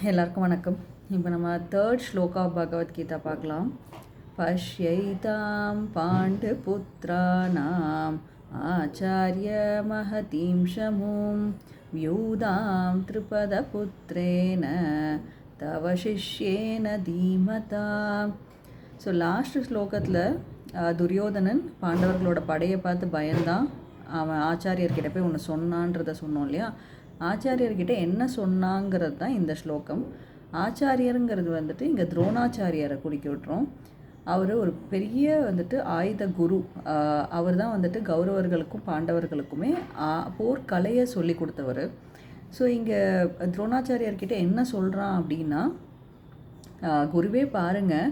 எல்லாருக்கும் வணக்கம். இப்போ நம்ம தேர்ட் ஸ்லோகா பகவத்கீதா பார்க்கலாம். பஷ்யைதாம் பாண்டு புத்ரானாம் ஆச்சாரிய மஹதீம் ஷமூம் வியூதாம் த்ரிபத புத்ரேன தவ சிஷ்யேன தீமதா. ஸோ லாஸ்ட் ஸ்லோகத்தில் துரியோதனன் பாண்டவர்களோட படையை பார்த்து பயந்தான். அவன் ஆச்சாரியர்கிட்ட போய் ஒன்று சொன்னான்றதை சொன்னோம் இல்லையா. ஆச்சாரியர்கிட்ட என்ன சொன்னாங்கிறது தான் இந்த ஸ்லோகம். ஆச்சாரியருங்கிறது வந்துட்டு இங்கே துரோணாச்சாரியரை குடிக்க விட்டுறோம். அவர் ஒரு பெரிய வந்துட்டு ஆயுத குரு. அவர் தான் வந்துட்டு கௌரவர்களுக்கும் பாண்டவர்களுக்குமே போர்க்கலையை சொல்லி கொடுத்தவர். ஸோ இங்கே துரோணாச்சாரியர்கிட்ட என்ன சொல்கிறான் அப்படின்னா, குருவே பாருங்கள்,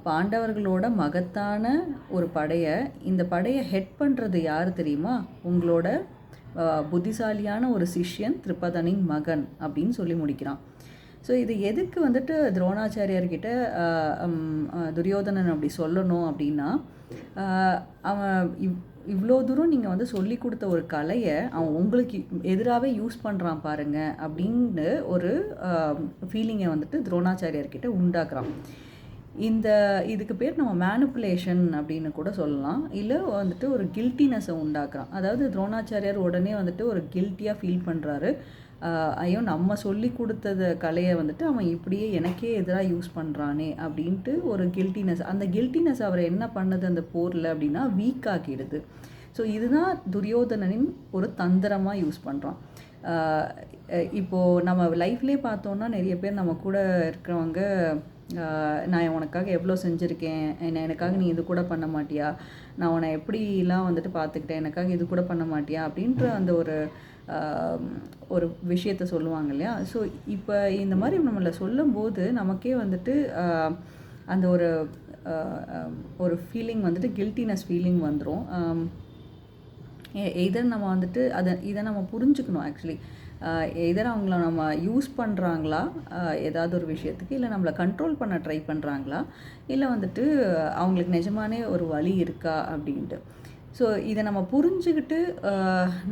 பாண்டவர்களோட மகத்தான ஒரு படையை, இந்த படையை ஹெட் பண்ணுறது யார் தெரியுமா? உங்களோட புத்திசாலியான ஒரு சிஷ்யன் திரிபதனின் மகன் அப்படின்னு சொல்லி முடிக்கிறான். ஸோ இது எதுக்கு வந்துட்டு துரோணாச்சாரியர்கிட்ட துரியோதனன் அப்படி சொல்லணும் அப்படின்னா, அவன் இவ்வளோ தூரம் நீங்கள் வந்து சொல்லி கொடுத்த ஒரு கலையை அவன் உங்களுக்கு எதிராகவே யூஸ் பண்ணுறான் பாருங்கள் அப்படின்னு ஒரு ஃபீலிங்கை வந்துட்டு துரோணாச்சாரியர்கிட்ட உண்டாக்குறான். இதுக்கு பேர் நம்ம மேனிப்புலேஷன் அப்படின்னு கூட சொல்லலாம். இல்லை வந்துட்டு ஒரு கில்ட்டினஸை உண்டாக்குறான். அதாவது துரோணாச்சாரியார் உடனே வந்துட்டு ஒரு கில்ட்டியாக ஃபீல் பண்ணுறாரு. ஐயோ, நம்ம சொல்லி கொடுத்தத கலையை வந்துட்டு அவன் இப்படியே எனக்கே எதிராக யூஸ் பண்ணுறானே அப்படின்ட்டு ஒரு கில்ட்டினஸ். அந்த கில்ட்டினஸ் அவரை என்ன பண்ணுது அந்த போரில் அப்படின்னா வீக் ஆக்கிடுது. ஸோ இதுதான் துரியோதனனின் ஒரு தந்திரமாக யூஸ் பண்ணுறான். இப்போது நம்ம லைஃப்லேயே பார்த்தோன்னா நிறைய பேர் நம்ம கூட இருக்கிறவங்க, நான் உனக்காக எவ்வளோ செஞ்சுருக்கேன், எனக்காக நீ இது கூட பண்ண மாட்டியா, நான் உன்னை எப்படிலாம் வந்துட்டு பார்த்துக்கிட்டேன், எனக்காக இது கூட பண்ண மாட்டியா அப்படின்ற அந்த ஒரு விஷயத்த சொல்லுவாங்க இல்லையா. ஸோ இப்போ இந்த மாதிரி நம்மளை சொல்லும்போது நமக்கே வந்துட்டு அந்த ஒரு ஃபீலிங் வந்துட்டு கில்ட்டினஸ் ஃபீலிங் வந்துடும். எதர் நம்ம வந்துட்டு இதை நம்ம புரிஞ்சுக்கணும். ஆக்சுவலி எதர் அவங்கள நம்ம யூஸ் பண்ணுறாங்களா ஏதாவது ஒரு விஷயத்துக்கு, இல்லை நம்மளை கண்ட்ரோல் பண்ண ட்ரை பண்ணுறாங்களா, இல்லை வந்துட்டு அவங்களுக்கு நிஜமானே ஒரு வழி இருக்கா அப்படின்ட்டு. ஸோ இதை நம்ம புரிஞ்சுக்கிட்டு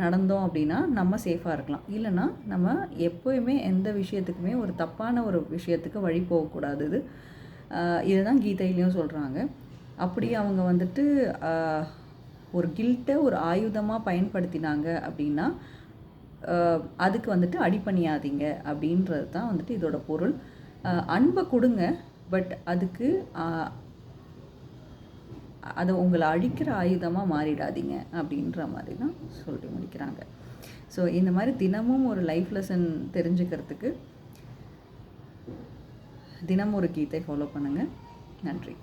நடந்தோம் அப்படின்னா நம்ம சேஃபாக இருக்கலாம். இல்லைன்னா நம்ம எப்போயுமே எந்த விஷயத்துக்குமே ஒரு தப்பான ஒரு விஷயத்துக்கு வழி போகக்கூடாது. இதுதான் கீதையிலையும் சொல்கிறாங்க. அப்படி அவங்க வந்துட்டு ஒரு கில்ட்டை ஒரு ஆயுதமாக பயன்படுத்தினாங்க அப்படின்னா அதுக்கு வந்துட்டு அடிபணியாதீங்க அப்படின்றது தான் வந்துட்டு இதோட பொருள். அன்பை கொடுங்க, பட் அதுக்கு அதை உங்களை அழிக்கிற ஆயுதமாக மாறிடாதீங்க அப்படின்ற மாதிரி தான் சொல்லி முடிக்கிறாங்க. ஸோ இந்த மாதிரி தினமும் ஒரு லைஃப் லெசன் தெரிஞ்சுக்கிறதுக்கு தினமும் ஒரு கீதை ஃபாலோ பண்ணுங்கள். நன்றி.